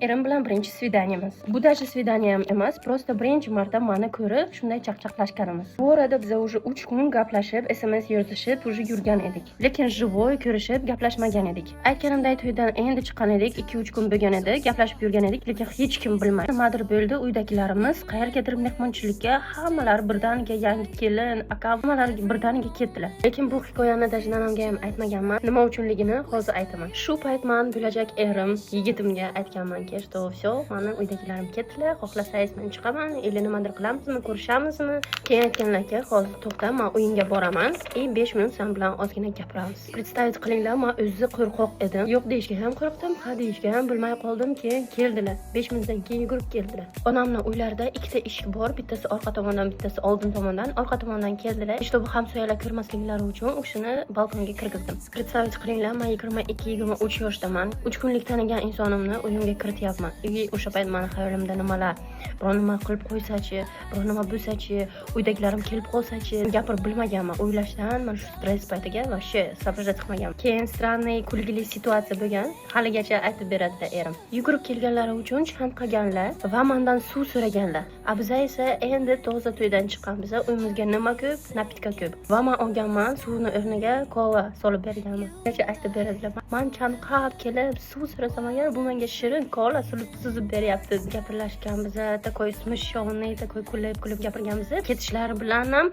Erim bilan birinchi svidaniyamiz. Bu даже svidaniya ham emas, просто birinchi marta meni ko'rib, shunday chaqchaqlashganimiz. Bu orada biz уже 3 kun gaplashib, SMS yozishib, уже yurgan edik. Lekin живой ko'rishib, gaplashmagan edik. Aytganimdek to'ydan endi chiqqan edik, 2-3 kun bo'lgan edi, gaplashib yurgan edik, lekin hech kim bilmaydi. Nimadir bo'ldi, uydagilarimiz qayergadir mehmonchilikka hammalar birdaniga yangi kelin, aka, hammalar birdaniga ketdilar. Lekin bu hikoyani даже nanamga ham aytmaganman. Nima uchunligini hozir aytaman. Shu payt men bo'lajak erim, yigitimga aytganman. Что все, mani uydagilarim ketdilar, xohlasangiz men chiqaman, endi nimadir qilamizmi, ko'rishamizmi? Keyin aytganlarki, hozir to'xta, men uyingga boraman, 5 minut sen bilan ozgina gapiramiz. Представить qilinglar, men o'zi qo'rqoq edim. Yo'q deyishga ham qo'rqdim, ha deyishga ham bilmay qoldim. Keyin keldilar. 5 minutdan keyin yugurib keldilar. Onamning uylarida ikkita eshik bor, bittasi orqa tomondan, bittasi oldin tomondan. Orqa tomondan keldilar. Чтобы hamsoyalar ko'rmasliklari uchun o'shani balkonga kirgizdim. Представить qilinglar, men 22-23 yoshdaman. 3 kunlik tanigan insonimni uyimga kirityapman. O'sha payt meni xayolimda nimalar, biror nima qilib qo'ysachi, biror nima bo'lsachi, uydagilarim kelib qolsachi, gapirib bilmaganman. O'ylashdan men shu stress paytiga вообще соображать qilmaganman. Keyin странный, kulgili situatsiya bo'lgan. Haligacha aytib beradi erim. Yugurib kelganlari uchun chant qilganlar va mendan suv so'raganlar. Biz esa endi toza to'ydan chiqqanmiz. Uyimizga nima ko'p, napitka ko'p. Va men olganman, suvni o'rniga kola solib berganman. Kecha aytib beradilar. Men chanqab kelib suv so'rasam agar bu menga shirin kola suzib beryapti. Gaplashganmiz, takoy smishonniy, takoy kulib gapirganmiz. Ketishlari bilan ham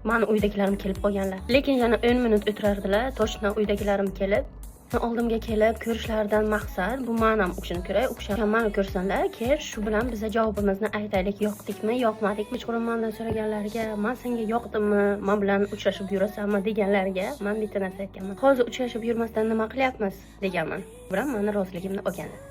meni uydagilarim kelib qolganlar. Lekin yana 10 minut o'tirardilar, toshdan uydagilarim kelib oldimga kelib ko'rishlaridan maqsad bu men ham o'shani ko'ray, meni ko'rsanlar, keyin shu bilan biza javobimizni aytaylik, yoqdikmi, yoqmadikmi. Chuqur mendan so'raganlariga, men senga yoqdimmi, men bilan uchrashib yurasanmi deganlariga men bitta narsa aytganman. Hozir uchrashib yurmasdan nima qilyapmiz deganman. Biroq meni roziligimni olganlar.